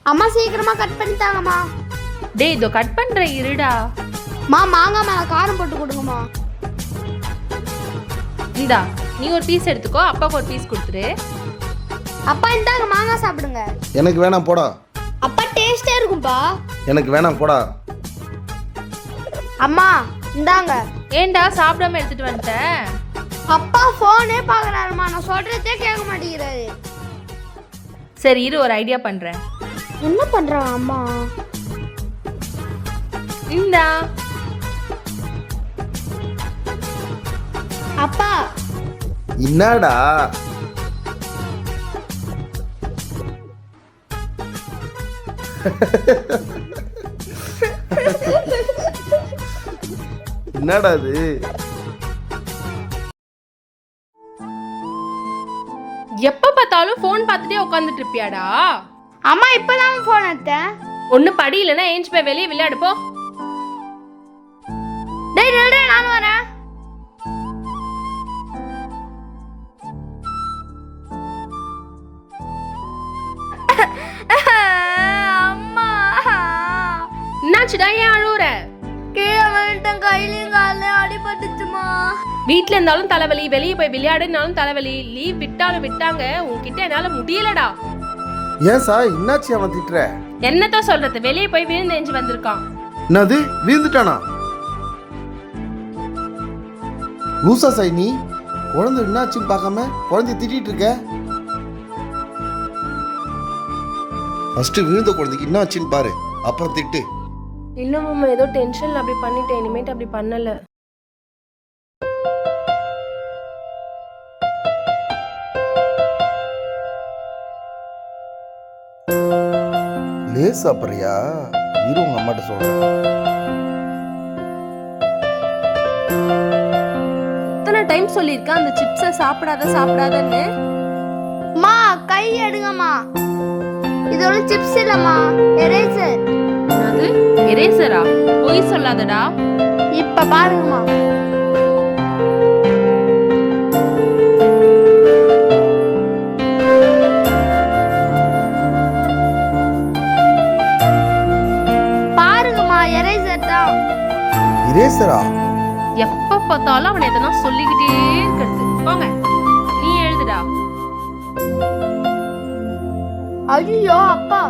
அம்மா சீக்கிரமா கட் பண்ணிட்டாங்கம்மா. டேய் இதோ கட் பண்ற இருடா. மாங்காய் மேல காரம் போட்டு கொடுங்கம்மா. இந்தா நீ ஒரு பீஸ் எடுத்துக்கோ, அப்பாவுக்கு ஒரு பீஸ் கொடுத்துரு. அப்பா இந்தாங்க மாங்காய் சாப்பிடுங்க. எனக்கு வேணாம் போடா. அப்பா டேஸ்டா இருக்கும்பா. எனக்கு வேணாம் போடா. அம்மா இந்தாங்க. ஏன்டா சாப்பிடாம எடுத்துட்டு வந்துட்ட? அப்பா போனே பாக்குறாருமா, நான் சொல்றதே கேட்க மாட்டேங்கிறாரு. சரி இரு ஒரு ஐடியா பண்றேன். என்ன பண்றாங்க அம்மா? இந்தா. அப்பா என்னடா? என்னடா அது? எப்ப பார்த்தாலும் போன் பார்த்துட்டே உட்காந்துட்டு இருப்பியாடா? அம்மா இப்பதான் போன் எடுத்தேன். ஒண்ணு படி இல்லைன்னா ஏஞ்சி போய் வெளியே விளையாடு போ. டேய் நில்றே, நான் வரேன். அம்மா என்னாச்சுடா, ஏன் அழுவுற? கீழே வந்துட்டேன், கையிலையும் காலையும் அடிபட்டுச்சுமா. வீட்ல இருந்தாலும் தலைவலி, வெளியே போய் விளையாடுனாலும் தலைவலி. லீவ் விட்டாலும் விட்டாங்க, உன்கிட்ட என்னால முடியலடா. ஏன் சார் என்னாச்சு அவன் திட்டுற? என்னத்த சொல்றது, வெளியே போய் விழுந்து எஞ்சி வந்திருக்கான். என்னது வீழ்ந்துட்டானா? லூசா சாய் நீ? குழந்தை என்னாச்சுன்னு பார்க்காம குழந்தைய திட்டிட்டு இருக்க. ஃபர்ஸ்ட் விழுந்த குழந்தைக்கு என்னாச்சுன்னு பாரு, அப்புறம் திட்டு. இல்ல ஏதோ டென்ஷன்ல அப்படி பண்ணிட்டேன், இனிமேட்டு அப்படி பண்ணல. லேஸ் சாப்பிட்றியா? இரு உங்க அம்மாட்ட சொல்றேன். எத்தனை டைம் சொல்லியிருக்கேன் அந்த சிப்ஸை சாப்பிடாதன்னு. அம்மா கை எடுங்கம்மா. இது ஒரு சிப்ஸ் இல்லம்மா, எரேசர். அது எரேசரா? பொய் சொல்லாதடா. இப்ப பாருங்கம்மா. பாருங்கம்மா, எரேசர் தான். இரேசரா? எப்ப பார்த்தாலும் அவனை எதனா சொல்லிக்கிட்டே இருக்கிறது. போங்க நீ எழுதுடா. ஐயோ அப்பா,